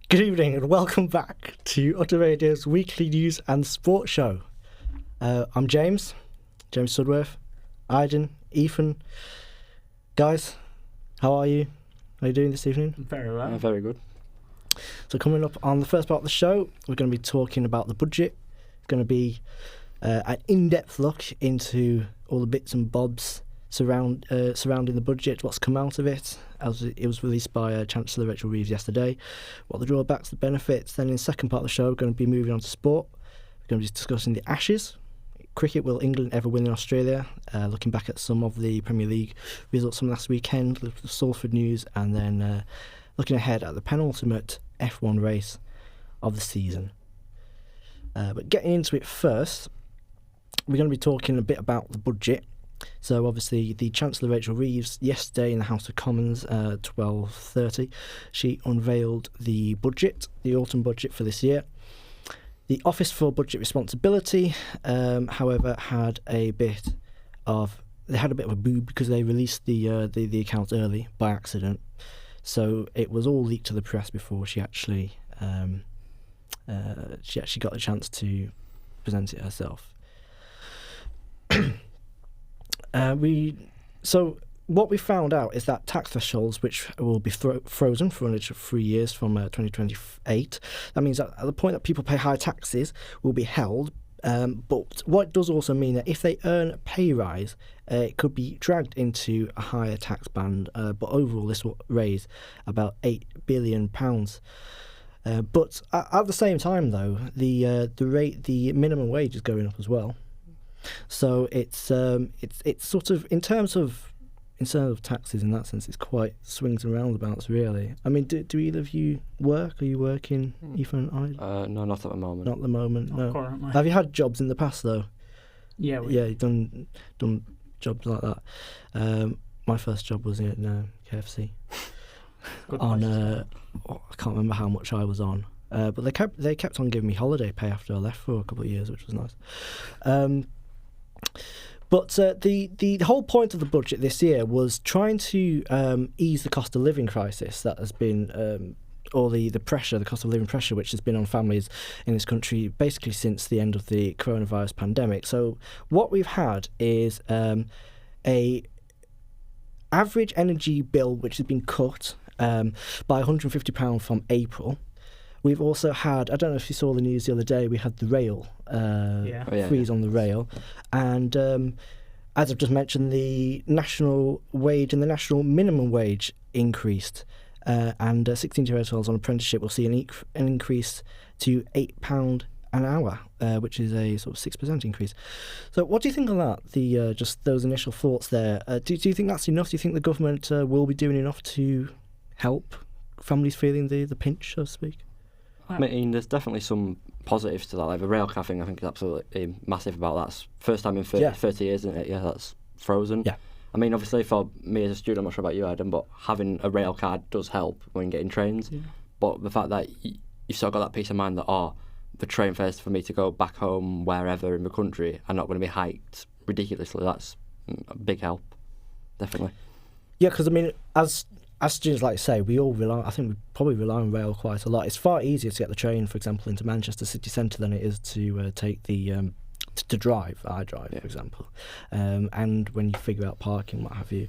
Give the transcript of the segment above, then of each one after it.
Good evening and welcome back to Utter Radio's weekly news and sports show. I'm James Sudworth, Aiden, Ethan. Guys, how are you? How are you doing this evening? Very well. Very good. So coming up on the first part of the show, we're going to be talking about the budget. It's going to be an in-depth look into all the bits and bobs surrounding the budget, what's come out of it, as it was released by Chancellor Rachel Reeves yesterday, what the drawbacks, the benefits. Then in the second part of the show, we're going to be moving on to sport. We're going to be discussing the Ashes. Cricket, will England ever win in Australia? Looking back at some of the Premier League results from last weekend, the Salford news, and then looking ahead at the penultimate F1 race of the season. But getting into it first, we're going to be talking a bit about the budget. So obviously the Chancellor Rachel Reeves yesterday in the House of Commons at 12:30, she unveiled the budget, the autumn budget for this year. The Office for Budget Responsibility, however, had a bit of a boo because they released the accounts early by accident. So it was all leaked to the press before she actually got the chance to present it herself. So what we found out is that tax thresholds, which will be frozen for another 3 years from 2028, that means that at the point that people pay high taxes will be held. But what it does also mean that if they earn a pay rise, it could be dragged into a higher tax band. But overall, this will raise about £8 billion. But at the same time, though, the minimum wage is going up as well. So it's sort of in terms of taxes in that sense, it's quite swings and roundabouts, really. I mean, do either of you work? Are you working, Ethan and I? No, not at the moment. Not at the moment. Not No. currently. Have you had jobs in the past though? Yeah. You've done jobs like that. My first job was in KFC. Good On place. I can't remember how much I was on, but they kept on giving me holiday pay after I left for a couple of years, which was nice. But the whole point of the budget this year was trying to ease the cost of living crisis that has been, or the pressure, the cost of living pressure, which has been on families in this country basically since the end of the coronavirus pandemic. So what we've had is a average energy bill which has been cut by £150 from April. We've also had, I don't know if you saw the news the other day, we had the rail freeze on the rail. And as I've just mentioned, the national wage and the national minimum wage increased. And 16-year-olds on apprenticeship will see an increase to £8 an hour, which is a sort of 6% increase. So what do you think of that? Just those initial thoughts there. Do you think that's enough? Do you think the government will be doing enough to help families feeling the pinch, so to speak? I mean, there's definitely some positives to that. Like the rail car thing, I think is absolutely massive about that. It's first time in 30 years, isn't it? Yeah, that's frozen. Yeah. I mean, obviously for me as a student, I'm not sure about you, Adam, but having a rail card does help when getting trains. Yeah. But the fact that you've sort of got that peace of mind that, the train fares for me to go back home wherever in the country are not going to be hiked ridiculously, that's a big help, definitely. Yeah, because I mean, as students, like you say, we probably rely on rail quite a lot. It's far easier to get the train, for example, into Manchester city centre than it is to take the to drive. I drive, for example, and when you figure out parking, what have you.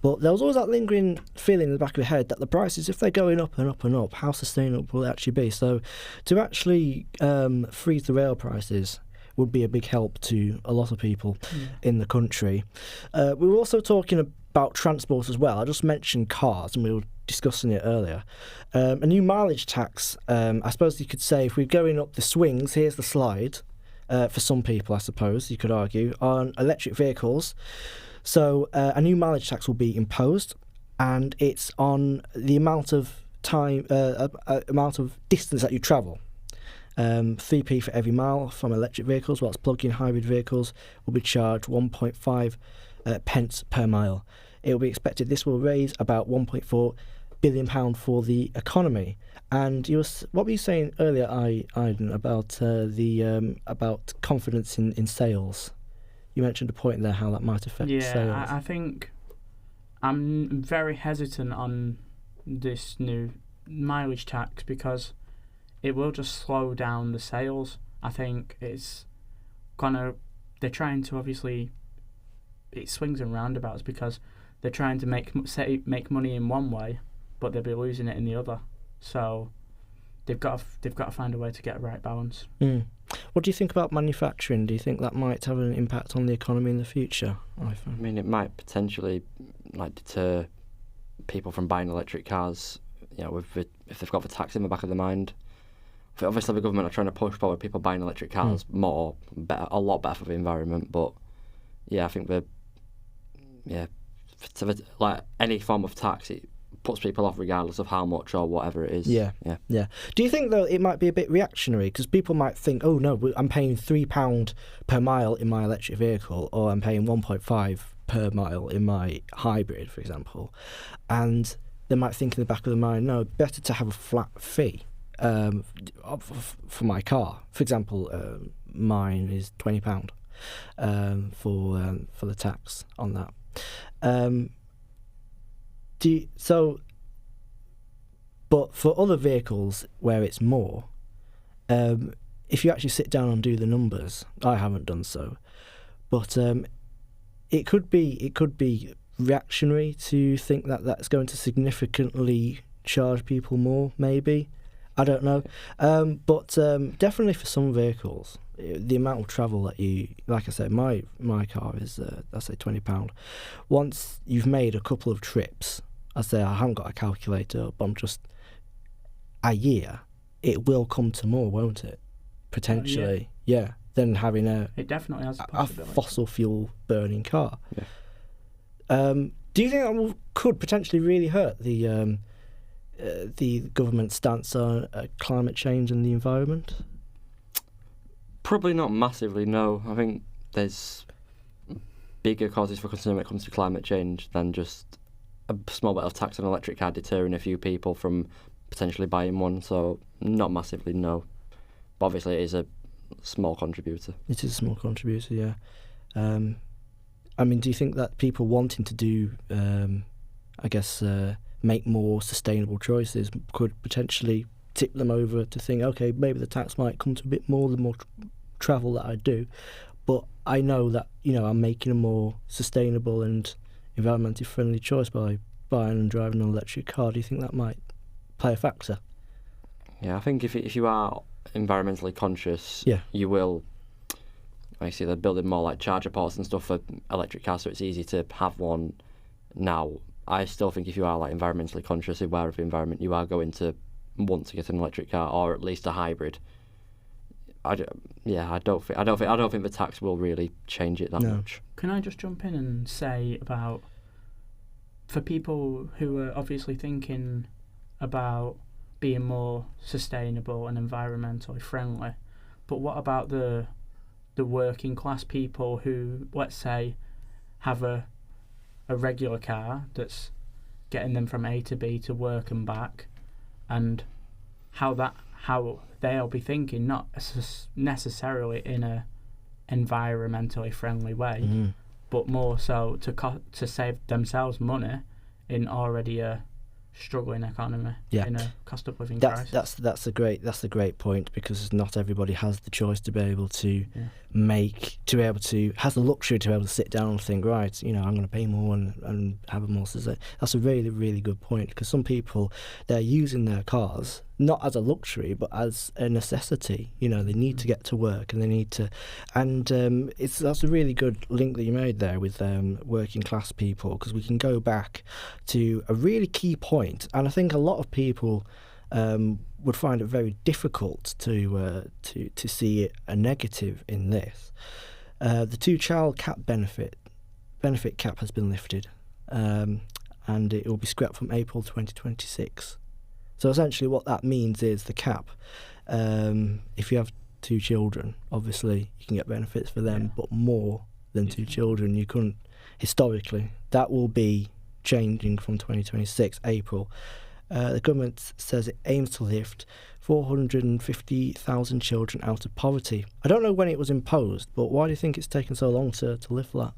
But there was always that lingering feeling in the back of your head that the prices, if they're going up and up and up, how sustainable will it actually be? So to actually freeze the rail prices would be a big help to a lot of people in the country. We were also talking about transport as well. I just mentioned cars and we were discussing it earlier. A new mileage tax, I suppose you could say, if we're going up the swings, here's the slide, for some people, I suppose, you could argue, on electric vehicles. So a new mileage tax will be imposed, and it's on the amount of time, amount of distance that you travel. 3p for every mile from electric vehicles, whilst plug-in hybrid vehicles will be charged 1.5 pence per mile. It will be expected this will raise about £1.4 billion for the economy. And what were you saying earlier, Aiden, about confidence in sales? You mentioned a point there how that might affect sales. Yeah, I think I'm very hesitant on this new mileage tax because it will just slow down the sales. I think it's gonna. They're trying to obviously. It swings and roundabouts because they're trying to make money in one way, but they'll be losing it in the other. So they've got to find a way to get a right balance. Mm. What do you think about manufacturing? Do you think that might have an impact on the economy in the future? I mean, it might potentially like deter people from buying electric cars. You know, if they've got the tax in the back of their mind. Obviously, the government are trying to push forward people buying electric cars more, better, a lot better for the environment. But yeah, I think like any form of tax, it puts people off regardless of how much or whatever it is. Yeah. Do you think though it might be a bit reactionary because people might think, oh no, I'm paying £3 per mile in my electric vehicle, or I'm paying 1.5 per mile in my hybrid, for example, and they might think in the back of their mind, no, better to have a flat fee. For my car, for example, mine is £20 for the tax on that. But for other vehicles where it's more, if you actually sit down and do the numbers, I haven't done so, but it could be reactionary to think that that's going to significantly charge people more, maybe. I don't know, but definitely for some vehicles, the amount of travel that you, like I said, my car is, I say £20. Once you've made a couple of trips, I say I haven't got a calculator, but I'm just a year, it will come to more, won't it? Potentially, yeah. Than having it definitely has a fossil fuel burning car. Yeah. Do you think that could potentially really hurt the government's stance on climate change and the environment? Probably not massively, no. I think there's bigger causes for concern when it comes to climate change than just a small bit of tax on an electric car deterring a few people from potentially buying one, so not massively, no. But obviously it is a small contributor. It is a small contributor, yeah. I mean, do you think that people wanting to do, make more sustainable choices could potentially tip them over to think, okay, maybe the tax might come to a bit more the more travel that I do, but I know that, I'm making a more sustainable and environmentally friendly choice by buying and driving an electric car. Do you think that might play a factor? Yeah, I think if you are environmentally conscious, you will. I see they're building more like charger ports and stuff for electric cars, so it's easy to have one now. I still think if you are like environmentally conscious, aware of the environment, you are going to want to get an electric car or at least a hybrid. I don't think the tax will really change it that much. Can I just jump in and say about, for people who are obviously thinking about being more sustainable and environmentally friendly, but what about the working class people who, let's say, have a regular car that's getting them from A to B to work and back, and how they'll be thinking not necessarily in a environmentally friendly way, but more so to save themselves money in already a struggling economy, in a cost of living crisis. That's a great point, because not everybody has the choice to be able to has the luxury to be able to sit down and think, right, I'm going to pay more and have a more sustainable. That's a really, really good point, because some people, they're using their cars not as a luxury but as a necessity. They need to get to work and they need to, and that's a really good link that you made there with working class people, because we can go back to a really key point, and I think a lot of people would find it very difficult to see a negative in this. The 2-child cap benefit cap has been lifted, and it will be scrapped from April 2026. So essentially what that means is the cap, if you have 2 children, obviously you can get benefits for them, but more than 2 children you couldn't historically. That will be changing from 2026 April. The government says it aims to lift 450,000 children out of poverty. I don't know when it was imposed, but why do you think it's taken so long to lift that?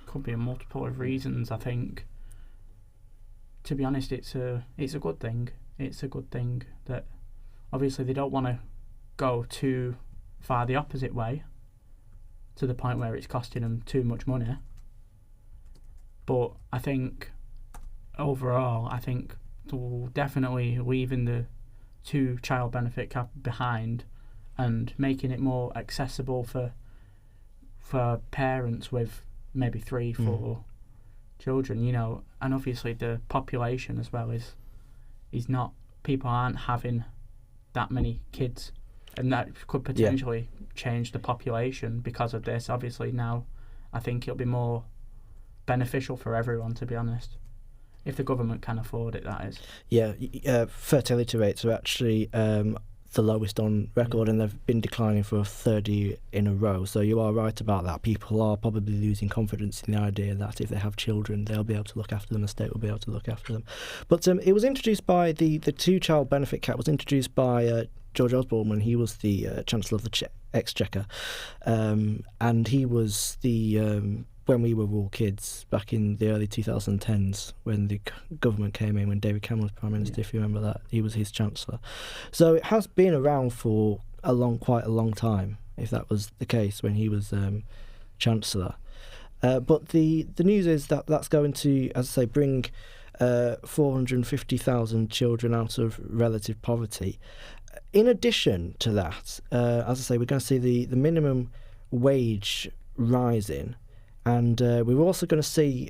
Could be a multiple of reasons. I think, to be honest, it's a good thing. it's a good thing that obviously they don't want to go too far the opposite way to the point where it's costing them too much money. But I think overall, definitely leaving the 2-child benefit cap behind and making it more accessible for parents with maybe 3-4 children, and obviously the population as well is not, people aren't having that many kids, and that could potentially change the population because of this. Obviously now I think it'll be more beneficial for everyone, to be honest, if the government can afford it, that is. Fertility rates are actually the lowest on record, and they've been declining for a third year in a row. So you are right about that. People are probably losing confidence in the idea that if they have children, they'll be able to look after them, the state will be able to look after them. But it was introduced by the 2-child benefit cap was introduced by George Osborne when he was the Chancellor of the Exchequer, and he was the when we were all kids back in the early 2010s, when the government came in, when David Cameron was Prime Minister, if you remember that, he was his Chancellor. So it has been around for quite a long time, if that was the case when he was Chancellor. But the news is that that's going to, as I say, bring 450,000 children out of relative poverty. In addition to that, as I say, we're going to see the minimum wage rising. And we're also going to see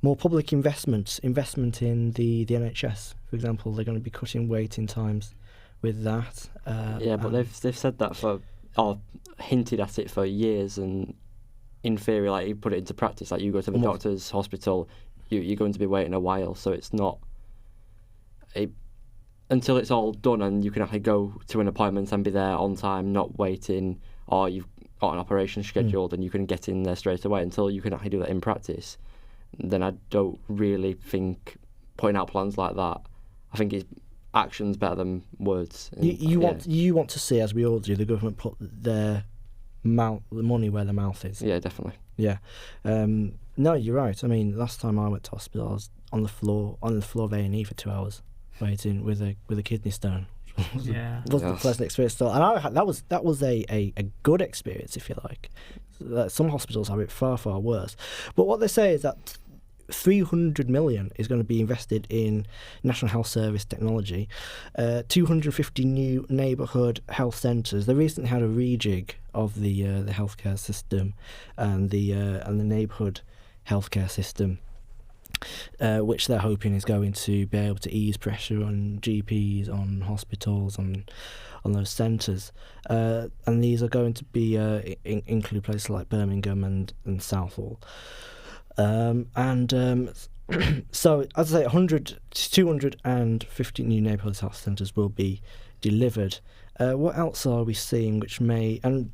more public investment in the NHS. For example, they're going to be cutting waiting times with that. But they've said that or hinted at it for years, and in theory, like, you put it into practice, like you go to the doctor's hospital, you're going to be waiting a while, so it's not until it's all done and you can actually go to an appointment and be there on time, not waiting, or you've got an operation scheduled and you can get in there straight away. Until you can actually do that in practice, then I don't really think putting out plans like that, I think it's actions better than words. You want to see, as we all do, the government put the money where their mouth is. Yeah, definitely. Yeah. No, you're right. I mean, last time I went to hospital, I was on the floor of A&E for 2 hours waiting with a kidney stone. Yeah, wasn't a pleasant experience at all. And that was a good experience, if you like. Some hospitals have it far, far worse. But what they say is that 300 million is going to be invested in National Health Service technology, 250 new neighbourhood health centres. They recently had a rejig of the healthcare system and the neighbourhood healthcare system, which they're hoping is going to be able to ease pressure on GPs, on hospitals, on those centres. And these are going to be include places like Birmingham and Southall. So, as I say, 250 new neighbourhood health centres will be delivered. What else are we seeing which may... And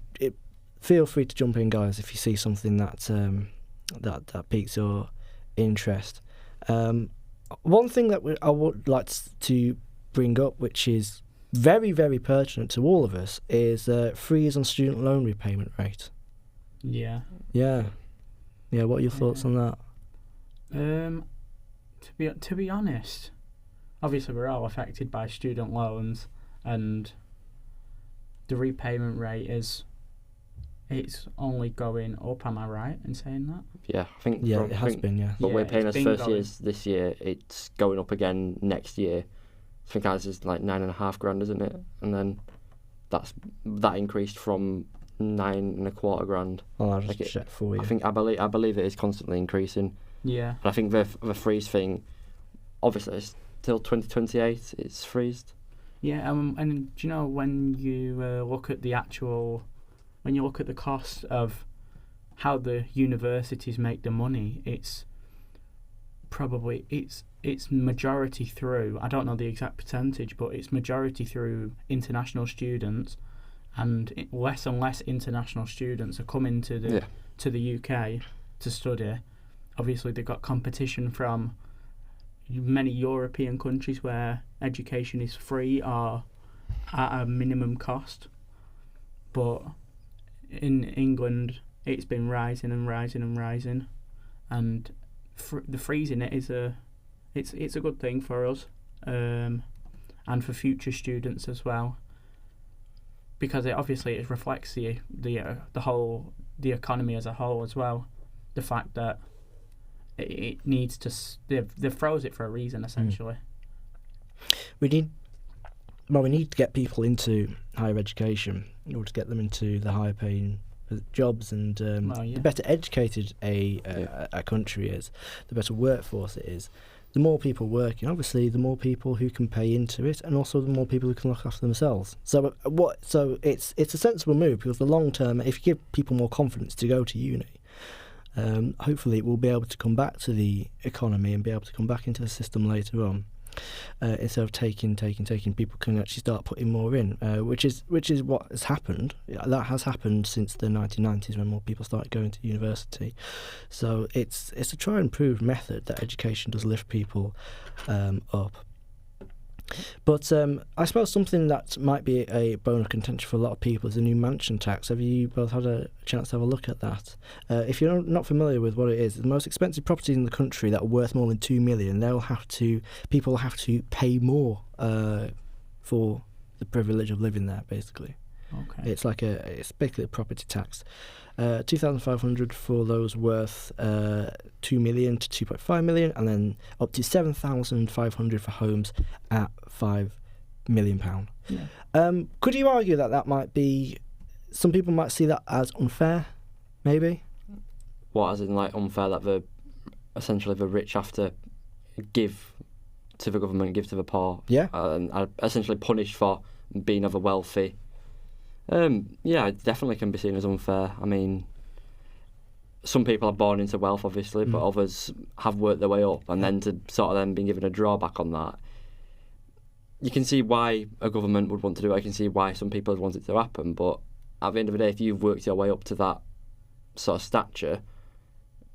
feel free to jump in, guys, if you see something that piques your interest. One thing that I would like to bring up, which is very, very pertinent to all of us, is freeze on student loan repayment rate. Yeah. What are your thoughts on that? To be honest, obviously we're all affected by student loans, and the repayment rate it's only going up. Am I right in saying that? Yeah, I think. Yeah, it has been. Yeah, but we're paying as first years this year. It's going up again next year. I think ours is like $9,500, isn't it? And then that increased from $9,250. Well, I'll just check for you. I believe it is constantly increasing. Yeah. And I think the freeze thing, obviously, it's till 2028. It's freezed. Yeah, and do you know, when you look at the cost of how the universities make the money, it's majority through, I don't know the exact percentage, but it's majority through international students, and less international students are coming to the UK to study. Obviously, they've got competition from many European countries where education is free or at a minimum cost. But in England, it's been rising and rising and rising, and the freezing it is it's a good thing for us. and for future students as well, because it reflects the economy as a whole as well. The fact that it needs to they've froze it for a reason, essentially. We need to get people into higher education in order to get them into the higher paying jobs, and the better educated a country is, the better workforce it is. The more people working, obviously, the more people who can pay into it, and also the more people who can look after themselves. So it's a sensible move, because the long term, if you give people more confidence to go to uni, hopefully it will be able to come back to the economy and be able to come back into the system later on. Instead of taking, people can actually start putting more in, which is what has happened. That has happened since the 1990s, when more people started going to university. So it's a try and prove method that education does lift people up. But I suppose something that might be a bone of contention for a lot of people is the new mansion tax. Have you both had a chance to have a look at that? If you're not familiar with what it is, the most expensive properties in the country that are worth more than $2 million, people will have to pay more for the privilege of living there, basically. Okay. It's basically a property tax. 2,500 for those worth 2 million to 2.5 million, and then up to 7,500 for homes at £5 million. Yeah. Could you argue that might be? Some people might see that as unfair, maybe. What, as in like unfair that essentially the rich have to give to the government, give to the poor, and are essentially punished for being of a wealthy. Yeah, it definitely can be seen as unfair. I mean, some people are born into wealth, obviously, but others have worked their way up, and then to sort of then being given a drawback on that, you can see why a government would want to do it. I can see why some people would want it to happen, but at the end of the day, if you've worked your way up to that sort of stature,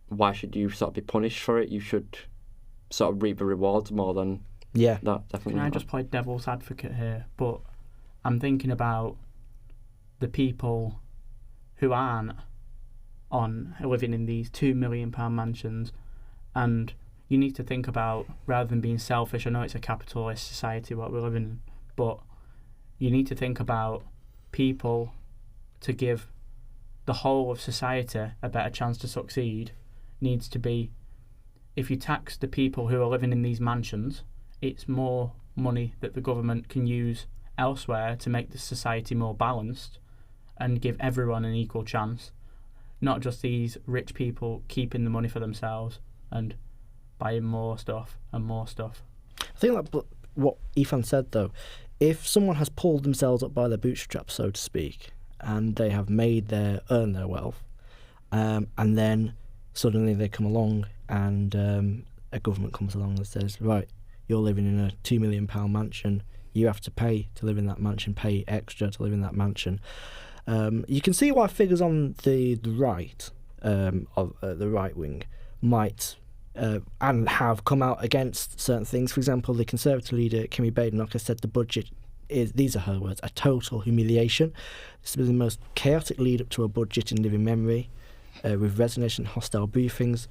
why should you sort of be punished for it? You should sort of reap the rewards more than that, definitely. Can I just play devil's advocate here? But I'm thinking about the people who aren't living in these £2 million mansions, and you need to think about, rather than being selfish, I know it's a capitalist society what we're living in, but you need to think about people to give the whole of society a better chance to succeed. Needs to be, if you tax the people who are living in these mansions, it's more money that the government can use elsewhere to make the society more balanced and give everyone an equal chance, not just these rich people keeping the money for themselves and buying more stuff and more stuff. I think like what Ethan said, though, if someone has pulled themselves up by their bootstraps, so to speak, and they have earned their wealth, and then suddenly they come along and a government comes along and says, right, you're living in a £2 million mansion, you have to pay to live in that mansion, pay extra to live in that mansion. You can see why figures on the right of the right wing might and have come out against certain things. For example, the Conservative leader Kemi Badenoch has said the budget is, these are her words, a total humiliation. This has been the most chaotic lead up to a budget in living memory, with resignation and hostile briefings.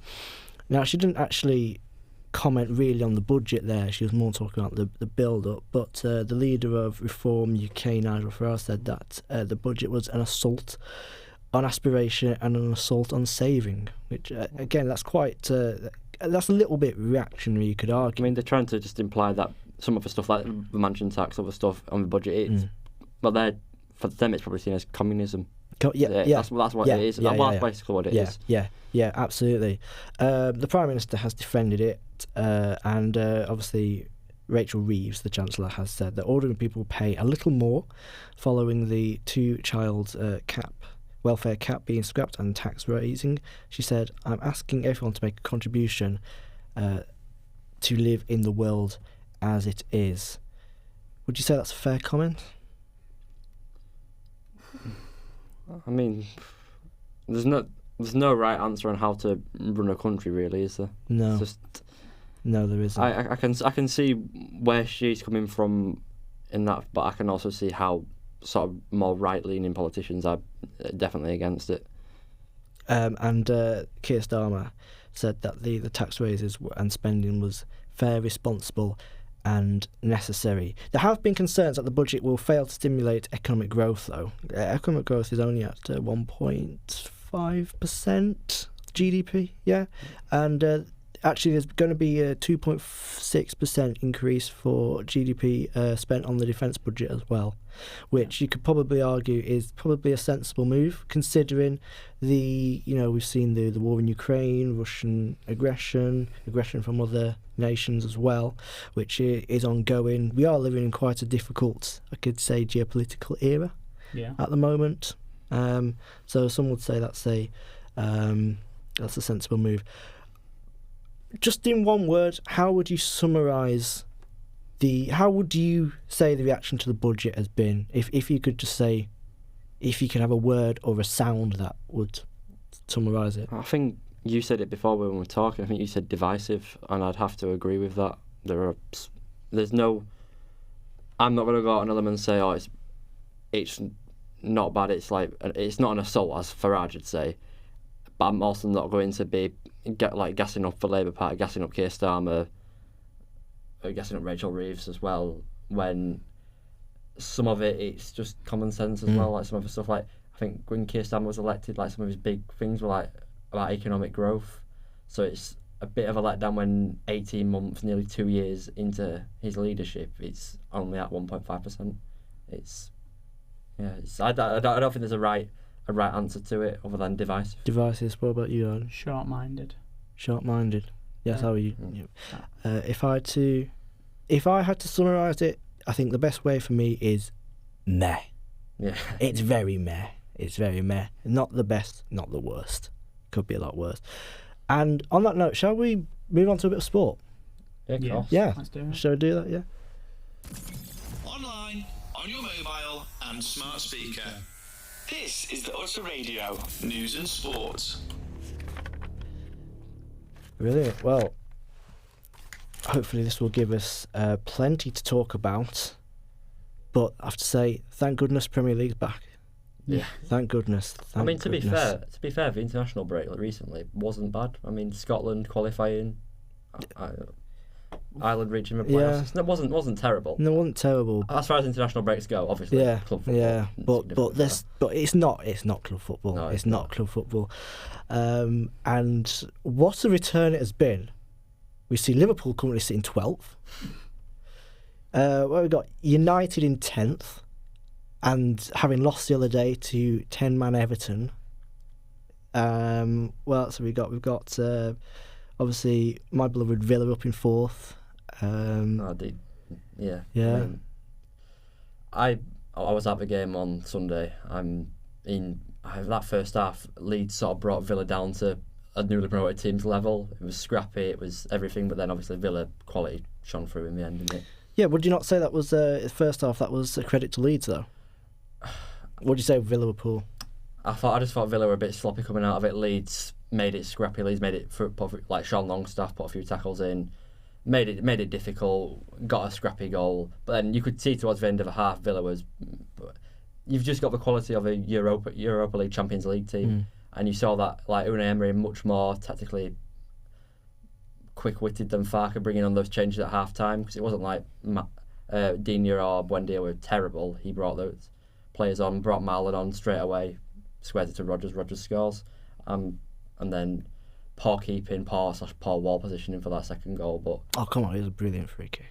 Now, she didn't actually comment really on the budget there. She was more talking about the build-up. But the leader of Reform UK, Nigel Farage, said that the budget was an assault on aspiration and an assault on saving, which, again, that's quite... that's a little bit reactionary, you could argue. I mean, they're trying to just imply that some of the stuff like the mansion tax, other stuff on the budget, well, for them it's probably seen as communism. That's what it is. That's basically what it is. Yeah, absolutely. The Prime Minister has defended it, and obviously Rachel Reeves, the Chancellor, has said that ordinary people pay a little more following the two-child welfare cap being scrapped and tax raising. She said, I'm asking everyone to make a contribution to live in the world as it is. Would you say that's a fair comment? I mean, there's no right answer on how to run a country, really, is there? No. No, there isn't. I can see where she's coming from in that, but I can also see how sort of more right-leaning politicians are definitely against it. And Keir Starmer said that the tax raises and spending was fair, responsible, and necessary. There have been concerns that the budget will fail to stimulate economic growth, though. Economic growth is only at 1.5% GDP, yeah? And actually there's going to be a 2.6% increase for GDP spent on the defence budget as well, which you could probably argue is probably a sensible move, considering we've seen the war in Ukraine, Russian aggression from other nations as well, which is ongoing. We are living in quite a difficult, I could say, geopolitical era at the moment. So some would say that's a sensible move. Just in one word, how would you summarise how would you say the reaction to the budget has been? If you could just say, if you could have a word or a sound that would summarise it. I think you said it before when we were talking. I think you said divisive, and I'd have to agree with that. I'm not going to go out on a limb and say, it's not bad. It's it's not an assault, as Farage would say. But I'm also not going to be gassing up the Labour Party, gassing up Keir Starmer, gassing up Rachel Reeves as well, when some of it's just common sense as well. Like some of the stuff, I think when Keir Starmer was elected, some of his big things were about economic growth. So it's a bit of a letdown when 18 months, nearly 2 years into his leadership, it's only at 1.5%. I don't think there's a right answer to it other than divisive. Divisive. What about you, Aaron? Short-minded. Yes. How are you? If I had to summarise it, I think the best way for me is meh. Yeah. It's very meh. Not the best, not the worst. Could be a lot worse. And on that note, shall we move on to a bit of sport? Yeah, of course. Yeah. Let's do it. Shall we do that? Yeah. Online, on your mobile and smart speaker. This is the Utter Radio News and Sports. Brilliant. Well, hopefully this will give us plenty to talk about. But I have to say, thank goodness Premier League's back. Yeah. Thank goodness. To be fair, the international break recently wasn't bad. I mean, Scotland qualifying, Ireland reaching the playoffs. It wasn't terrible. No, it wasn't terrible. As far as international breaks go, obviously. Yeah, club football. Yeah, but it's not club football. No, it's not club football. And what a return it has been. We see Liverpool currently sitting 12th. Where we got United in 10th, and having lost the other day to 10-man Everton. What else have we got? We've got obviously my beloved Villa up in 4th. Yeah. I was at the game on Sunday. That first half, Leeds sort of brought Villa down to a newly promoted team's level. It was scrappy, it was everything, but then obviously Villa quality shone through in the end, didn't it? Yeah, would you not say that was first half? That was a credit to Leeds, though. What do you say with Liverpool? I just thought Villa were a bit sloppy coming out of it. Leeds made it scrappy. Leeds made it like Sean Longstaff put a few tackles in, made it difficult. Got a scrappy goal, but then you could see towards the end of the half, Villa was. You've just got the quality of a Europa League Champions League team, and you saw that Unai Emery much more tactically quick-witted than Farke, bringing on those changes at half-time, because it wasn't like Digne or Buendia were terrible. He brought those players on, brought Marlon on straight away, squares it to Rodgers. Rodgers scores, and then poor keeping, poor wall positioning for that second goal. But come on, it was a brilliant free kick.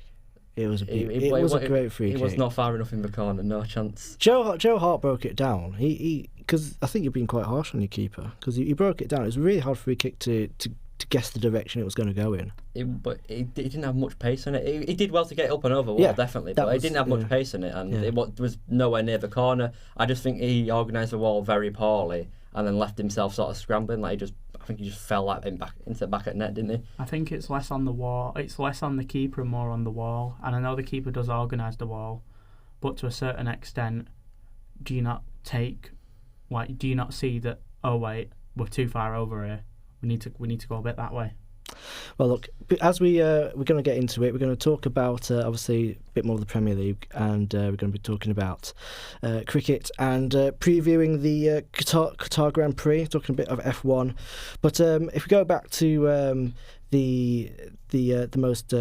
It was a great free kick. It was not far enough in the corner, no chance. Joe Hart broke it down. Because I think you've been quite harsh on your keeper, because he broke it down. It was a really hard free kick to guess the direction it was going to go in. But it didn't have much pace in it. He did well to get up and over, definitely, but it didn't have much pace in it, and it was nowhere near the corner. I just think he organised the wall very poorly, and then left himself sort of scrambling. I think he just fell into the back at net, didn't he? I think it's less on the wall. It's less on the keeper and more on the wall. And I know the keeper does organise the wall, but to a certain extent, do you not see that? Oh wait, we're too far over here. We need to go a bit that way. Well, look, as we're going to get into it, we're going to talk about obviously a bit more of the Premier League, and we're going to be talking about cricket and previewing the Qatar Grand Prix, talking a bit of F1. But if we go back to the most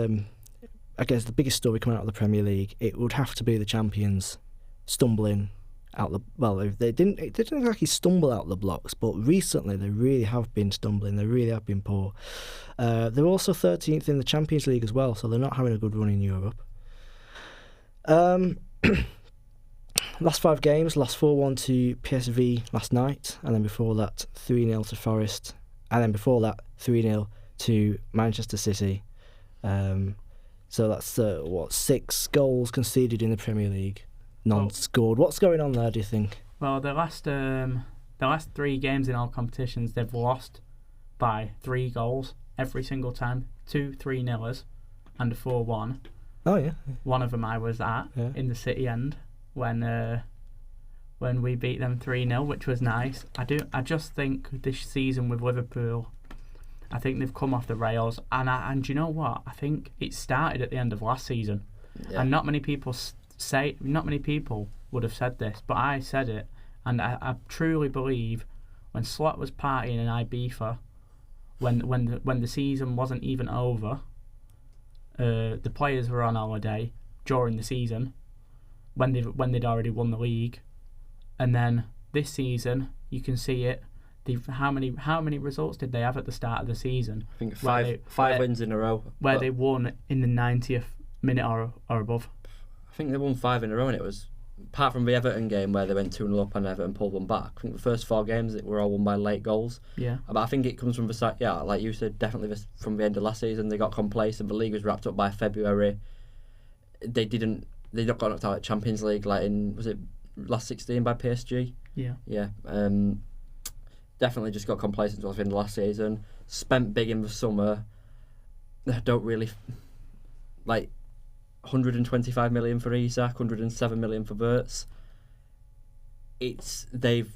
I guess the biggest story coming out of the Premier League, it would have to be the champions stumbling out the... Well, they didn't exactly stumble out the blocks, but recently they really have been stumbling. They really have been poor. They're also 13th in the Champions League as well, so they're not having a good run in Europe. Last 5 games, lost 4-1 to PSV last night, and then before that 3-0 to Forest, and then before that 3-0 to Manchester City. So that's 6 goals conceded in the Premier League, none scored. What's going on there, do you think? Well, the last 3 games in all competitions, they've lost by 3 goals every single time. 2 3-0ers and a 4-1. Oh yeah. One of them I was at in the City end when we beat them 3-0, which was nice. I just think this season with Liverpool, I think they've come off the rails, and you know what? I think it started at the end of last season, and not many people would have said this, but I said it, and I truly believe when Slot was partying in Ibiza, when the season wasn't even over, the players were on holiday during the season, when they'd already won the league, and then this season you can see it. How many results did they have at the start of the season? I think five wins in a row. Where they won in the 90th minute or above. I think they won 5 in a row, and it was, apart from the Everton game where they went 2-0 up and Everton pulled one back, I think the first 4 games were all won by late goals. Yeah. But I think it comes from like you said, definitely from the end of last season. They got complacent. The league was wrapped up by February. They not got knocked out at Champions League like in, was it last 16 by PSG? Yeah. Yeah. Definitely just got complacent towards the end of last season. Spent big in the summer. Don't really... Like, 125 million for Isak, 107 million for Wirtz. They've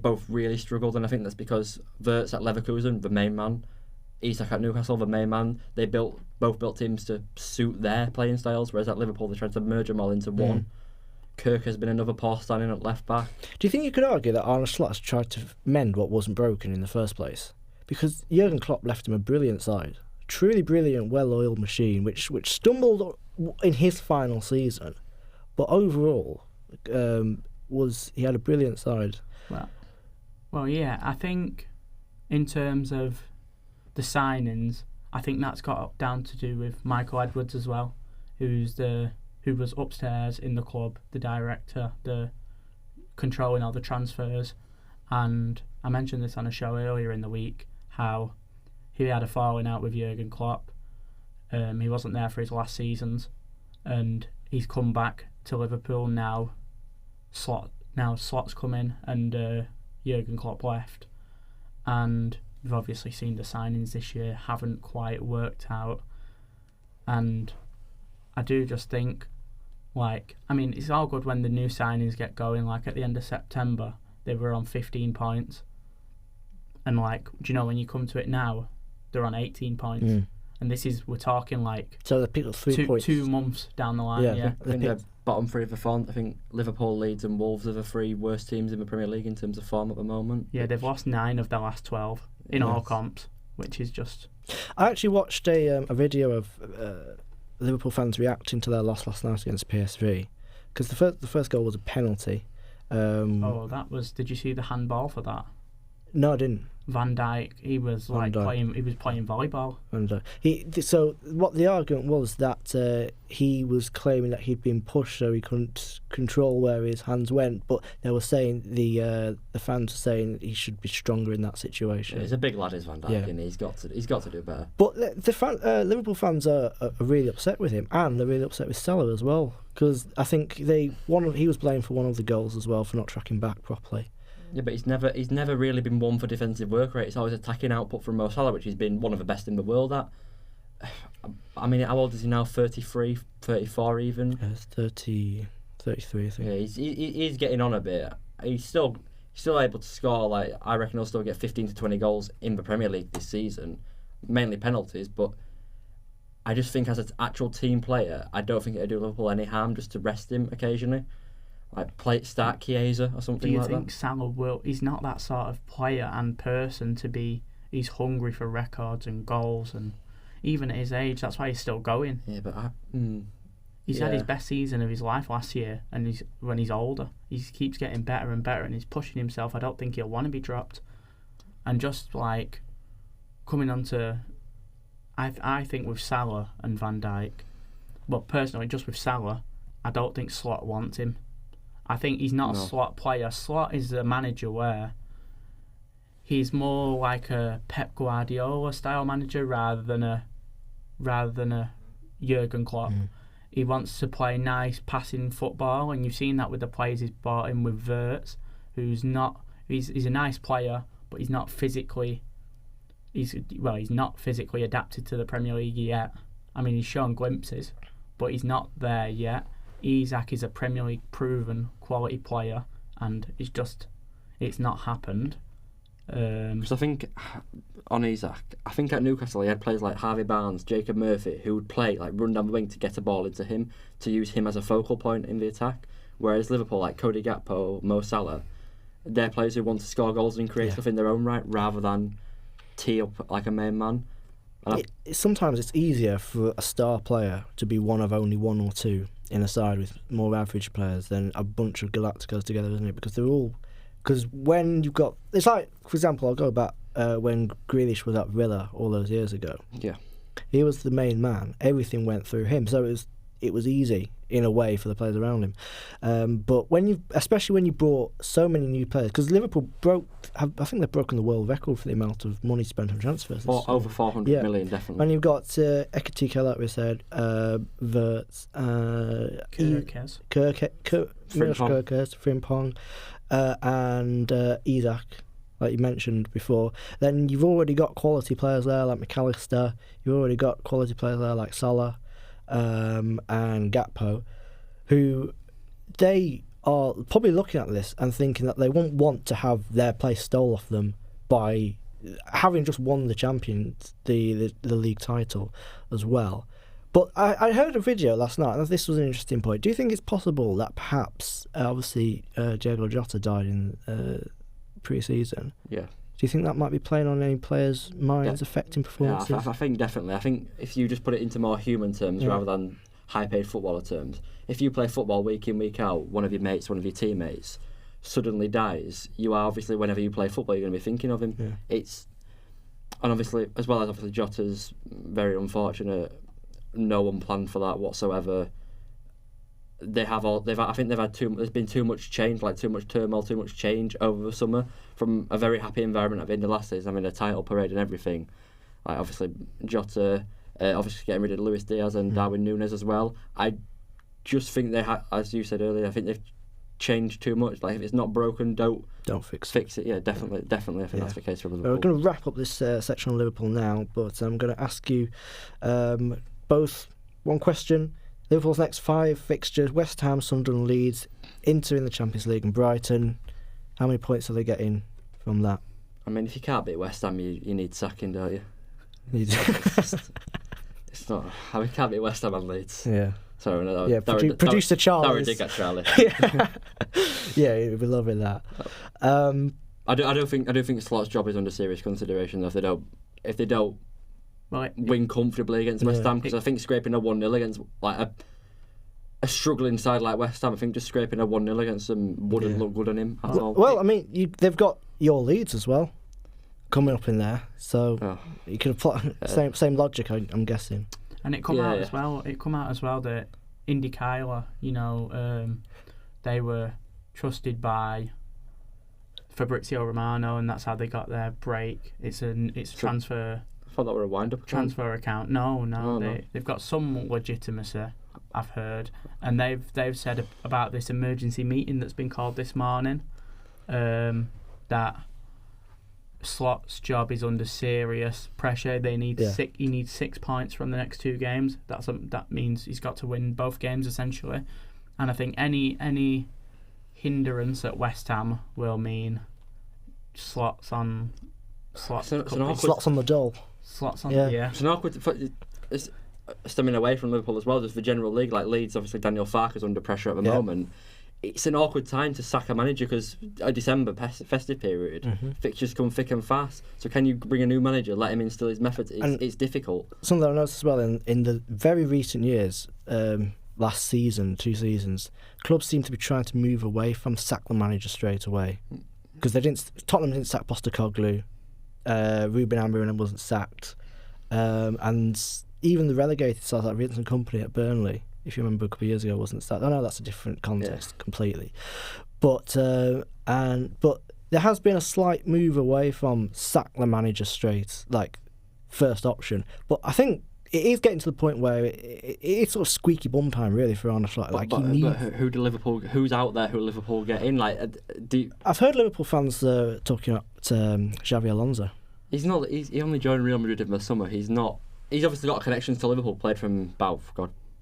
both really struggled, and I think that's because Wirtz at Leverkusen, the main man, Isak at Newcastle, the main man, they both built teams to suit their playing styles, whereas at Liverpool they tried to merge them all into one. Kirk has been another poor standing at left back. Do you think you could argue that Arne Slot has tried to mend what wasn't broken in the first place? Because Jurgen Klopp left him a brilliant side, truly brilliant, well-oiled machine, which stumbled in his final season, but overall, he had a brilliant side. Well, yeah. I think in terms of the signings, I think that's got down to do with Michael Edwards as well, who was upstairs in the club, the director, the controlling all the transfers. And I mentioned this on a show earlier in the week, how he had a falling out with Jurgen Klopp. He wasn't there for his last seasons, and he's come back to Liverpool now. Slot's come in, and Jurgen Klopp left. And we've obviously seen the signings this year haven't quite worked out. And I do just think, it's all good when the new signings get going. Like at the end of September, they were on 15 points. And do you know, when you come to it now, they're on 18 points. And we're talking so the people 3 points. 2 months down the line. Yeah. I think they're bottom 3 of the form. I think Liverpool, Leeds and Wolves are the 3 worst teams in the Premier League in terms of form at the moment. Yeah, they've lost 9 of their last 12 in all comps, which is just... I actually watched a video of Liverpool fans reacting to their loss last night against PSV, because the first goal was a penalty. Did you see the handball for that? No, I didn't. Van Dijk, he was playing volleyball. So what the argument was that he was claiming that he'd been pushed, so he couldn't control where his hands went. But they were saying the fans were saying he should be stronger in that situation. Yeah, he's a big lad, is Van Dijk, and he's got to do better. But Liverpool fans are really upset with him, and they're really upset with Salah as well, because I think he was blamed for one of the goals as well for not tracking back properly. Yeah, but he's never really been one for defensive work rate. It's always attacking output from Mo Salah, which he's been one of the best in the world at. I mean, how old is he now? 33, 34 even? It's 33, I think. Yeah, he's getting on a bit. He's still able to score. I reckon he'll still get 15 to 20 goals in the Premier League this season, mainly penalties. But I just think as an actual team player, I don't think it'd do Liverpool any harm just to rest him occasionally. Start Chiesa or something like that. Do you think Salah he's not that sort of player and person to be... He's hungry for records and goals, and even at his age, that's why he's still going. Yeah, but He's had his best season of his life last year, and when he's older, he keeps getting better and better, and he's pushing himself. I don't think he'll want to be dropped. And just like coming on to, I think with Salah and Van Dijk, well, personally, just with Salah, I don't think Slot wants him. I think he's not a Slot player. Slot is a manager where he's more like a Pep Guardiola style manager rather than a Jurgen Klopp. He wants to play nice passing football, and you've seen that with the players he's brought in with Wirtz, who's not. He's a nice player, but he's not physically. He's not physically adapted to the Premier League yet. I mean, he's shown glimpses, but he's not there yet. Isak is a Premier League proven quality player, and it's not happened. Because I think on Isak, I think at Newcastle he had players like Harvey Barnes, Jacob Murphy, who would play like run down the wing to get a ball into him, to use him as a focal point in the attack. Whereas Liverpool, like Cody Gakpo, Mo Salah, they're players who want to score goals and create stuff in their own right rather than tee up like a main man. Sometimes it's easier for a star player to be one of only one or two in a side with more average players than a bunch of Galacticos together, isn't it? Because when you've got... It's like, for example, I'll go back when Grealish was at Villa all those years ago. Yeah. He was the main man. Everything went through him. So it was easy, in a way, for the players around him. But especially when you brought so many new players... Because Liverpool I think they've broken the world record for the amount of money spent on transfers. Over 400 million, definitely. And you've got Ekitike, like we said, Wirtz, Kirkes, Frimpong, and Isak, like you mentioned before. Then you've already got quality players there like McAllister. You've already got quality players there like Salah and Gakpo, who they are probably looking at this and thinking that they won't want to have their place stole off them by having just won the Champions, the league title as well. But I heard a video last night, and this was an interesting point. Do you think it's possible that perhaps, obviously, Diego Jota died in pre-season? Yeah. Do you think that might be playing on any players' minds, affecting performances? Yeah, I think definitely. I think if you just put it into more human terms rather than high-paid footballer terms, if you play football week in, week out, one of your mates, one of your teammates suddenly dies, you are obviously, whenever you play football, you're going to be thinking of him. Yeah. And obviously, as well as Jota's very unfortunate, no one planned for that whatsoever. I think there's been too much change, like too much turmoil, too much change over the summer from a very happy environment at the end of last season. I mean, a title parade and everything. Like obviously Jota, obviously getting rid of Luis Diaz and Darwin Núñez as well. I just think they as you said earlier, I think they've changed too much. Like if it's not broken, don't fix it. Yeah, definitely. I think that's the case for Liverpool. We're going to wrap up this section on Liverpool now, but I'm going to ask you both one question. Liverpool's next 5 fixtures: West Ham, Sunderland, Leeds, Inter in the Champions League, and Brighton. How many points are they getting from that? I mean, if you can't beat West Ham, you need sacking, don't you? It's not. I mean, can't beat West Ham and Leeds. Yeah. Sorry, no, producer Charlie. That was a dig at Charlie. Yeah, he'd be loving that. I don't think Slot's job is under serious consideration though, if they don't win comfortably against West Ham, because I think scraping a 1-0 against like a struggling side like West Ham, I think just scraping a 1-0 against them wouldn't look good on him at all. Well, I mean, they've got your Leeds as well coming up in there, so you could apply same logic, I'm guessing. And it come out as well. It come out as well that Indy Kyler, they were trusted by Fabrizio Romano, and that's how they got their break. It's transfer. I thought that were a wind-up transfer account. No. They've got some legitimacy, I've heard, and they've said about this emergency meeting that's been called this morning, that Slot's job is under serious pressure. They need he needs 6 points from the next 2 games. That means he's got to win both games essentially, and I think any hindrance at West Ham will mean slots on the dole. Slots on It's an awkward. It's stemming away from Liverpool as well. There's the general league, like Leeds. Obviously, Daniel Farke's under pressure at the moment. it's an awkward time to sack a manager because a December festive period, fixtures come thick and fast. So can you bring a new manager, let him instill his methods? It's difficult. Something I noticed as well in the very recent years, last season, 2 seasons, clubs seem to be trying to move away from sack the manager straight away because Tottenham didn't sack Postecoglou, Ruben Amorim wasn't sacked, and even the relegated side like Vincent Kompany at Burnley, if you remember a couple of years ago, wasn't sacked. I know that's a different context completely, but there has been a slight move away from sack the manager straight, like first option. But I think it is getting to the point where it's sort of squeaky bum time really for Arne Slot. But who's out there who Liverpool get in? I've heard Liverpool fans talking about Xavi Alonso. He only joined Real Madrid in the summer. He's obviously got connections to Liverpool. Played from about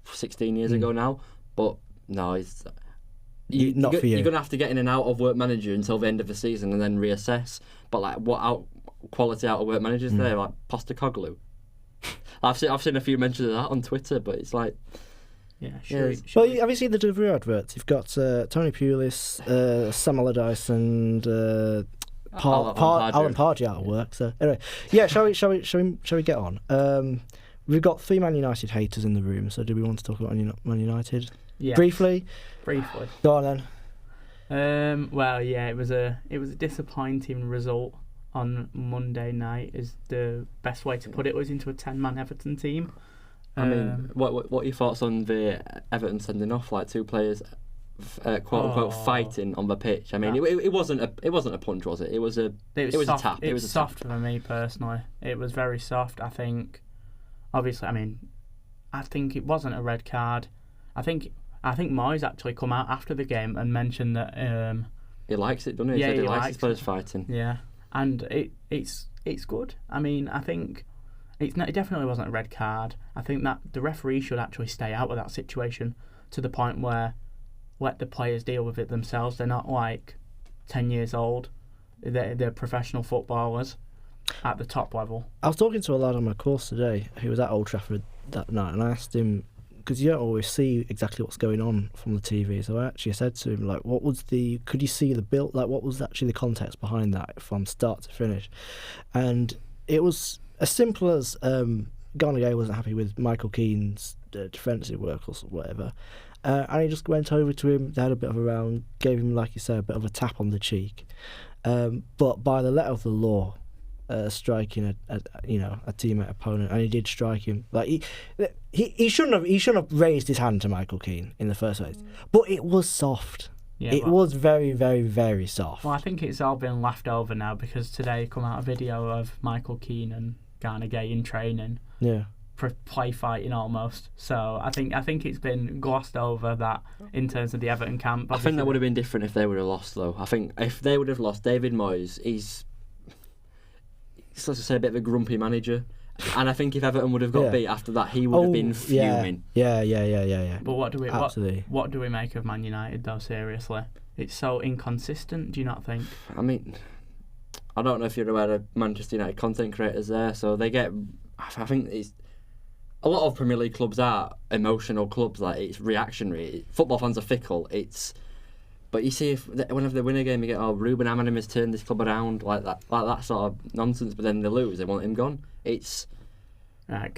16 years ago now. But no, you're going to have to get in and out of work manager until the end of the season and then reassess. But quality out of work managers there, like Postecoglou. I've seen a few mentions of that on Twitter, but it's like... Yeah, sure. Well, have you seen the Deliveroo adverts? You've got Tony Pulis, Sam Allardyce and Alan Pardew out of work. So anyway, yeah, shall we get on? We've got 3 Man United haters in the room, so do we want to talk about Man United? Yeah. Briefly. Go on then. Well, yeah, it was a disappointing result on Monday night. Is the best way to put it. Was into a 10-man Everton team. I mean, what are your thoughts on the Everton sending off like 2 players, quote unquote, fighting on the pitch? I mean, it wasn't a punch, was it? It was a tap. It was soft for me personally. It was very soft. I think, obviously, I think it wasn't a red card. I think Moyes actually come out after the game and mentioned that he likes it, doesn't he? Yeah, he likes his players fighting. Yeah, and it's good. I mean, I think it definitely wasn't a red card. I think that the referee should actually stay out of that situation to the point where let the players deal with it themselves. They're not like 10 years old. They're professional footballers at the top level. I was talking to a lad on my course today who was at Old Trafford that night, and I asked him, because you don't always see exactly what's going on from the TV, so I actually said to him, like, could you see the build, like, what was actually the context behind that from start to finish? And it was as simple as Garnier wasn't happy with Michael Keane's defensive work or whatever, and he just went over to him, they had a bit of a round, gave him, like you said, a bit of a tap on the cheek, but by the letter of the law, striking a teammate opponent, and he did strike him. Like he shouldn't have raised his hand to Michael Keane in the first place, but it was soft. Yeah, it was very, very, very soft. Well, I think it's all been laughed over now because today come out a video of Michael Keane and Garnier in training. Yeah. Play fighting almost. So I think it's been glossed over that in terms of the Everton camp. I think that would have been different if they would have lost, though. I think if they would have lost, David Moyes, he's let's say a bit of a grumpy manager, and I think if Everton would have got beat after that, he would have been fuming. Yeah. But what do we make of Man United though? Seriously, it's so inconsistent. Do you not think? I mean, I don't know if you're aware of Manchester United content creators there, so they get. I think it's a lot of Premier League clubs are emotional clubs. Like it's reactionary. Football fans are fickle. But you see, whenever they win a game, you get, Ruben Amorim has turned this club around, like that sort of nonsense. But then they lose, they want him gone. It's. Right,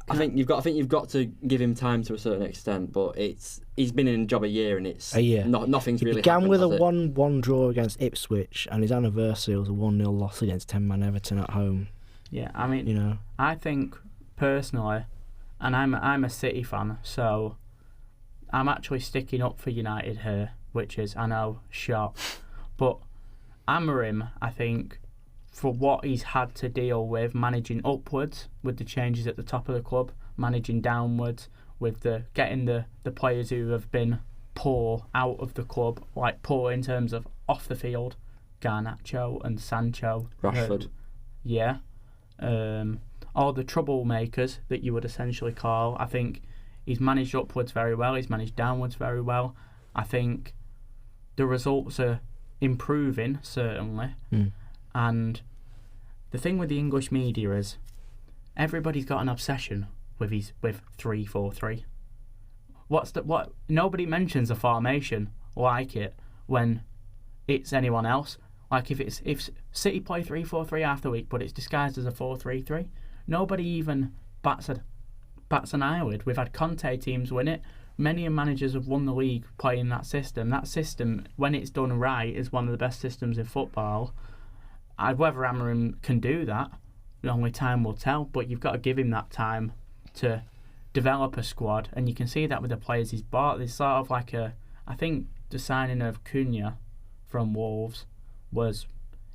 I think you've got to give him time to a certain extent, but he's been in a job a year, and it's nothing's really. He began happened, with a 1-1 draw against Ipswich, and his anniversary was a 1-0 loss against 10-man Everton at home. Yeah, I mean, I think personally, and I'm a City fan, so I'm actually sticking up for United here. Which is, I know, shock. But Amorim, I think, for what he's had to deal with, managing upwards with the changes at the top of the club, managing downwards with getting the players who have been poor out of the club, like poor in terms of off the field, Garnacho and Sancho. Rashford. All the troublemakers that you would essentially call. I think he's managed upwards very well, he's managed downwards very well. I think the results are improving, certainly. And the thing with the English media is everybody's got an obsession with 3-4-3. What nobody mentions a formation. like it when it's anyone else. Like if City play 3-4-3 half the week, but it's disguised as a 4-3-3, nobody even bats an eyelid. We've had Conte teams win it. Many managers have won the league playing that system. That system, when it's done right, is one of the best systems in football. Whether Amorim can do that, only time will tell. But you've got to give him that time to develop a squad, and you can see that with the players he's bought. There's sort of like I think the signing of Cunha from Wolves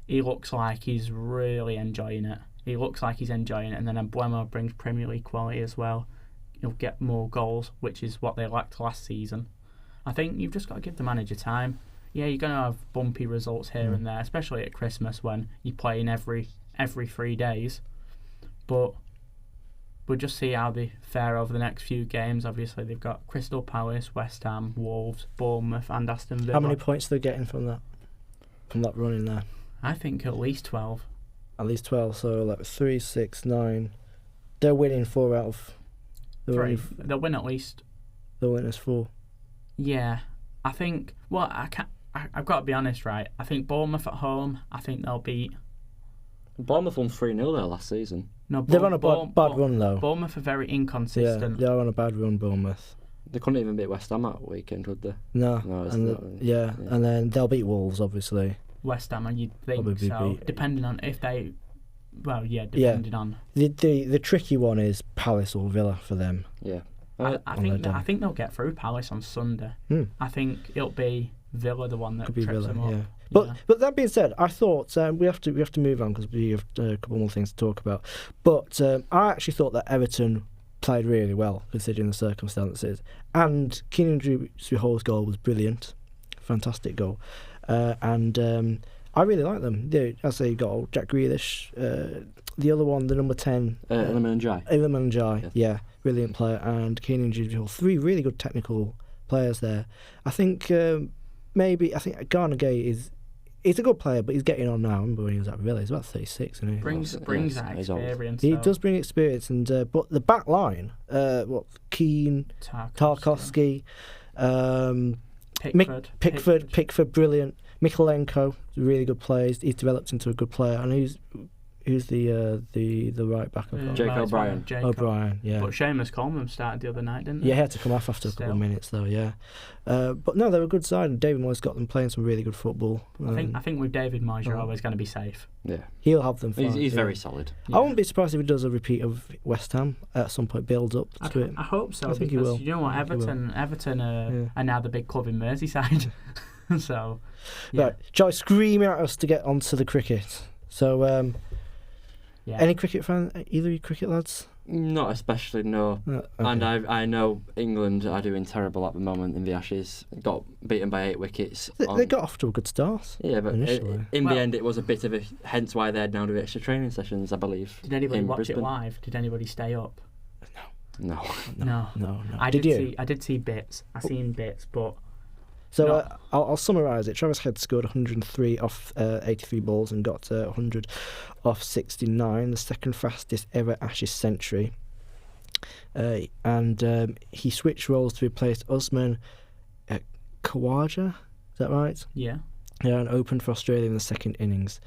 he looks like he's really enjoying it. He looks like he's enjoying it, and then Mbeumo brings Premier League quality as well. He'll get more goals, which is what they lacked last season. I think you've just got to give the manager time. Yeah, you're going to have bumpy results here and there, especially at Christmas when you're playing every 3 days. But we'll just see how they fare over the next few games. Obviously, they've got Crystal Palace, West Ham, Wolves, Bournemouth, and Aston Villa. How many points are they getting from that run in there? I think at least 12. At least 12. So like 3, 6, 9. They're winning 4 out of. They'll win at least. They'll win as 4. Yeah, I think. Well, I've got to be honest, right? I think Bournemouth at home. I think they'll beat. Bournemouth won 3-0 there last season. No, they're on a bad run though. Bournemouth are very inconsistent. Yeah, they're on a bad run, Bournemouth. They couldn't even beat West Ham that weekend, would they? No, and and then they'll beat Wolves, obviously. West Ham, and you'd think Probably so, depending on if they. Well, yeah, depending on. The tricky one is Palace or Villa for them. Yeah, I think they'll get through Palace on Sunday. I think it'll be Villa the one that trips them up. Yeah. But that being said, I thought we have to move on because we have a couple more things to talk about. But I actually thought that Everton played really well considering the circumstances, and Keenan Dru's goal was brilliant, fantastic goal, and I really like them. As they got Jack Grealish, the other one, the number 10, Iliman Ndiaye, yeah, brilliant player, and Keenan Drury, 3 really good technical players there. I think Gana Gay he's a good player, but he's getting on now. I remember when he was at Villa, he's about 36, isn't he? Brings that experience. He does bring experience, and but the back line, Keane, Tarkowski, Pickford, brilliant. Mikolenko, really good player. He's developed into a good player, and who's the right back? Jake O'Brien. O'Brien, yeah. But Seamus Coleman started the other night, didn't he? Yeah, he had to come off after a couple of minutes though. Yeah, but no, they're a good side, and David Moyes got them playing some really good football. I think with David Moyes, you're always going to be safe. Yeah, he'll have them. He's very solid. Yeah. I wouldn't be surprised if he does a repeat of West Ham at some point. Builds up to it. I hope so. I think he will. You know what, Everton are now the big club in Merseyside. So, yeah. Right, shall I scream at us to get onto the cricket? So, any cricket fan? Either of you cricket lads? Not especially, no. Okay. And I know England are doing terrible at the moment in the Ashes. Got beaten by 8 wickets. They got off to a good start. Yeah, but initially. In the end, it was a bit of a. Hence why they're now doing extra training sessions, I believe. Did anybody watch Brisbane. it live? Did anybody stay up? No. I did see bits. I seen bits, but. So I'll summarise it. Travis Head scored 103 off 83 balls and got 100 off 69, the second fastest ever Ashes century. And he switched roles to replace Usman Khawaja. Is that right? Yeah. Yeah, and opened for Australia in the second innings.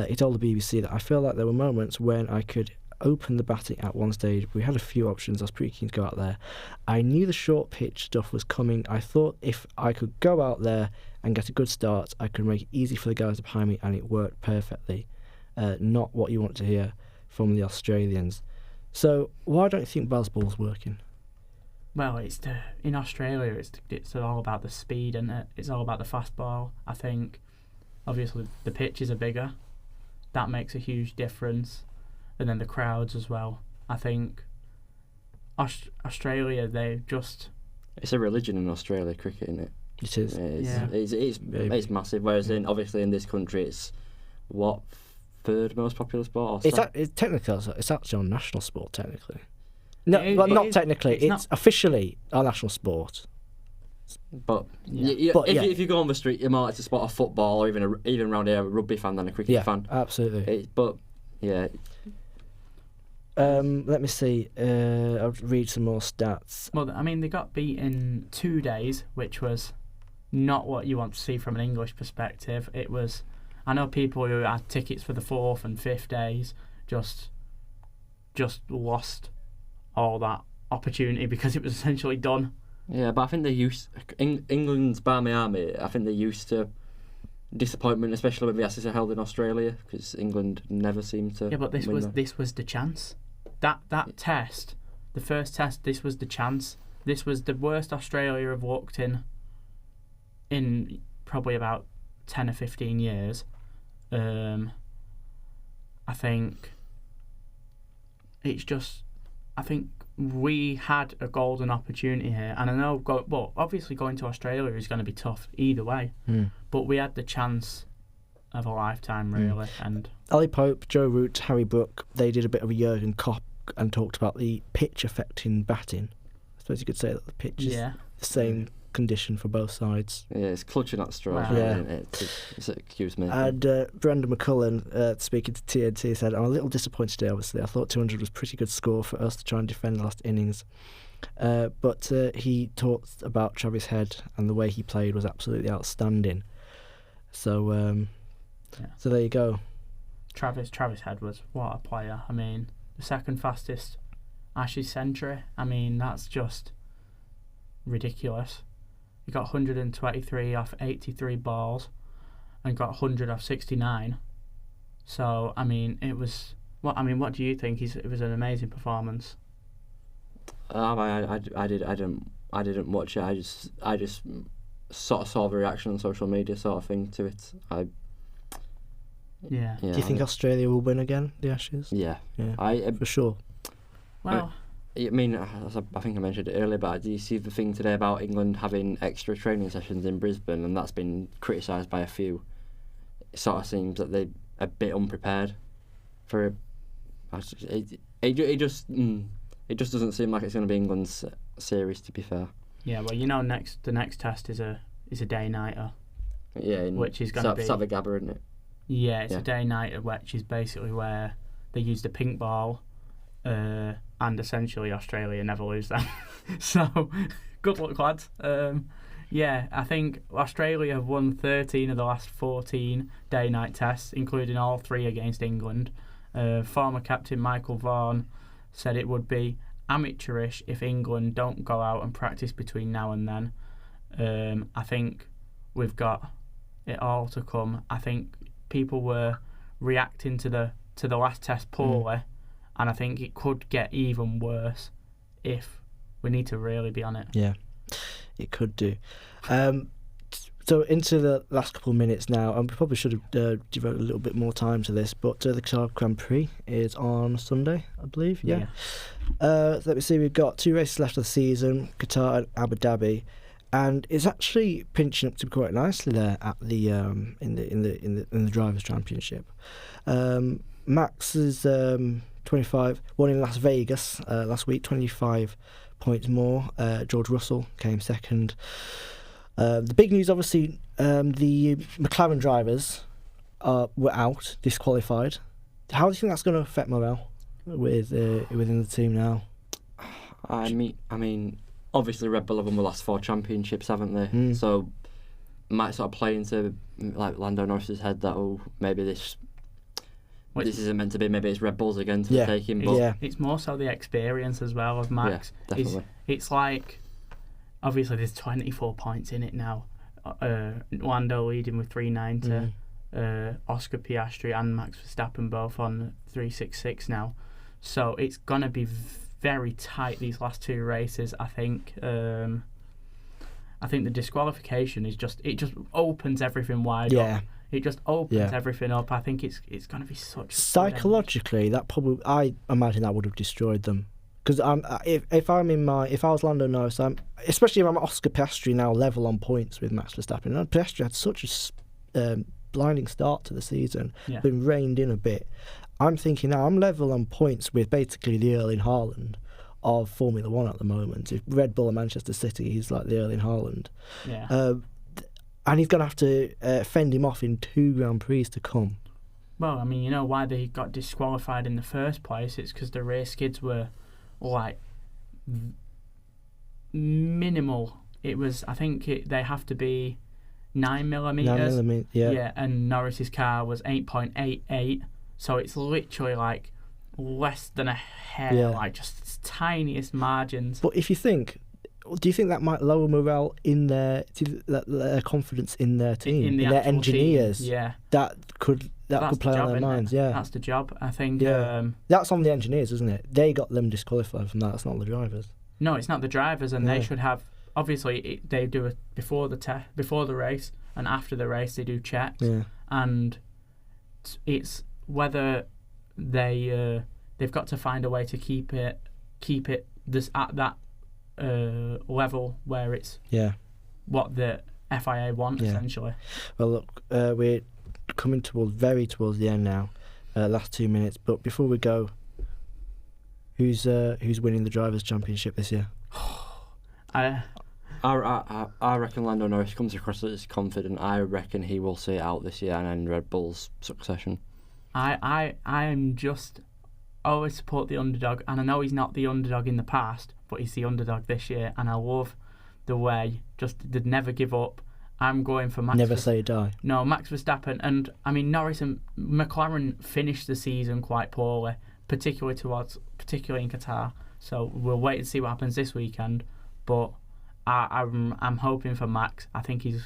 He told the BBC that I feel like there were moments when I could open the batting at one stage. We had a few options. I was pretty keen to go out there. I knew the short pitch stuff was coming. I thought if I could go out there and get a good start, I could make it easy for the guys behind me, and it worked perfectly. Not what you want to hear from the Australians. So why don't you think Bazball's working? Well, in Australia, it's all about the speed, isn't it? It's all about the fast ball. I think, obviously, the pitches are bigger. That makes a huge difference. And then the crowds as well. I think Australia, they just... It's a religion in Australia, cricket, isn't it? It is. It's massive. Whereas obviously in this country, it's what, 3rd most popular sport? It's actually our national sport, technically. No, not technically. It's officially our national sport. But if you go on the street, you're more likely to spot a football or even around here a rugby fan than a cricket fan. Absolutely. Yeah. Let me see. I'll read some more stats. Well, I mean, they got beat in 2 days, which was not what you want to see from an English perspective. It was, I know people who had tickets for the 4th and 5th days just lost all that opportunity because it was essentially done. Yeah, but I think they're used. England's Barmy Army. I think they're used to disappointment, especially when the Ashes are held in Australia, because England never seem to. Yeah, but this win was them. this was the chance. That test, the first test, this was the chance. This was the worst Australia have looked in probably about 10 or 15 years. I think it's just. I think we had a golden opportunity here, and I know. Obviously going to Australia is going to be tough either way, but we had the chance of a lifetime, really. And Ali Pope, Joe Root, Harry Brook, they did a bit of a Jurgen Klopp and talked about the pitch affecting batting. I suppose you could say that the pitch is the same condition for both sides. Yeah, it's clutching at straws. Wow. Really, Yeah. isn't it? It's excuse me. And Brendan McCullen, speaking to TNT, said, "I'm a little disappointed today, obviously. I thought 200 was a pretty good score for us to try and defend the last innings." But he talked about Travis Head, and the way he played was absolutely outstanding. So, so there you go. Travis Head was, what a player. I mean, the second fastest Ashes century. I mean, that's just ridiculous. He got 123 off 83 balls and got 100 off 69. So, I mean, it was. What do you think? It was an amazing performance. I didn't watch it. I just sort of saw the reaction on social media, sort of thing, to it. Yeah. Do you think Australia will win again, the Ashes? Yeah. Yeah, for sure. Well, I mean, as I think I mentioned it earlier, but do you see the thing today about England having extra training sessions in Brisbane, and that's been criticised by a few? It sort of seems that they're a bit unprepared for it. It just doesn't seem like it's going to be England's series, to be fair. yeah. Well, the next test is a day-nighter. Yeah, which is going to be Savage Gabba, isn't it? Yeah, it's a day-nighter, which is basically where they use the pink ball. And essentially Australia never lose them. So, good luck, lads. Yeah, I think Australia have won 13 of the last 14 day-night tests, including all 3 against England. Former captain Michael Vaughan said it would be amateurish if England don't go out and practice between now and then. I think we've got it all to come. I think people were reacting to the last test poorly. And I think it could get even worse if we need to really be on it. Yeah, it could do. So into the last couple of minutes now, and we probably should have devoted a little bit more time to this, but the Qatar Grand Prix is on Sunday, I believe. Yeah. Let me see. We've got 2 races left of the season: Qatar and Abu Dhabi, and it's actually pinching up to be quite nicely there at the in the Drivers' Championship. Max is 25, won in Las Vegas last week, 25 points more. George Russell came second. The big news, obviously, the McLaren drivers were out, disqualified. How do you think that's going to affect morale within the team now? I mean, obviously Red Bull have won the last 4 championships, haven't they? So might sort of play into like Lando Norris's head that maybe this isn't meant to be. Maybe it's Red Bulls again to take him. But it's more so the experience as well of Max. Yeah, definitely. It's like, obviously there's 24 points in it now. Lando leading with 390. Oscar Piastri and Max Verstappen both on 366 now. So it's gonna be very tight these last 2 races. I think the disqualification is just opens everything wide up. It just opens everything up. I think it's going to be such. Psychologically, that probably, I imagine that would have destroyed them. Because if I was Lando Norris, especially if I'm Oscar Piastri now level on points with Max Verstappen. And Piastri had such a blinding start to the season, been reined in a bit. I'm thinking now I'm level on points with basically the Erling Haaland of Formula One at the moment. If Red Bull and Manchester City, he's like the Erling Haaland. Yeah. And he's going to have to fend him off in 2 Grand Prix to come. Well, I mean, you know why they got disqualified in the first place? It's because the race skids were like minimal it was. I think they have to be 9 millimeters. 9 millimeters. Yeah. Yeah, and Norris's car was 8.88, so it's literally like less than a hair, Yeah. like just tiniest margins. But if you think, do you think that might lower morale in their confidence in their team, in the their actual engineers? team, yeah, That could That's play the on job, their isn't it? minds. Yeah. That's the job. I think. Yeah. That's on the engineers, isn't it? They got them disqualified from that. That's not the drivers. No, it's not the drivers, and Yeah. they should have. Obviously, they do it before the race, and after the race they do checks. Yeah. And it's whether they've got to find a way to keep it this at that level where it's Yeah. what the FIA want, Yeah. essentially. Well, look, we're coming towards the end now. Last 2 minutes, but before we go, who's winning the drivers' championship this year? I reckon Lando Norris comes across as confident. I reckon he will see it out this year and end Red Bull's succession. I am just always support the underdog, and I know he's not the underdog in the past, but he's the underdog this year, and I love the way they'd never give up. I'm going for Max. Never say die. No, Max Verstappen, and I mean Norris and McLaren finished the season quite poorly, particularly in Qatar. So we'll wait and see what happens this weekend. But I'm hoping for Max. I think he's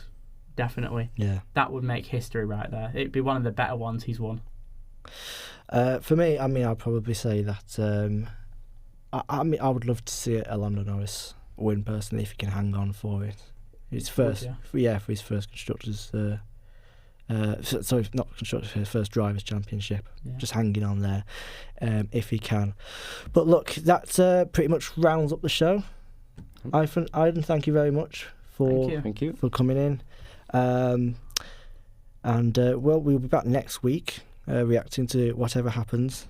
definitely that would make history right there. It'd be one of the better ones he's won. For me, I mean, I'd probably say that. I would love to see Lando Norris win personally if he can hang on for it. His first, for his first constructors. Sorry, not constructors. His first drivers' championship. Yeah. Just hanging on there, if he can. But look, that pretty much rounds up the show. Aiden, thank you very much for coming in. And we'll be back next week, reacting to whatever happens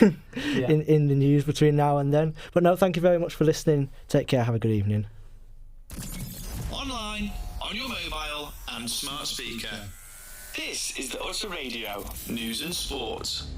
in the news between now and then. But no, thank you very much for listening. Take care. Have a good evening. Online, on your mobile and smart speaker. This is the Utter Radio News and Sports.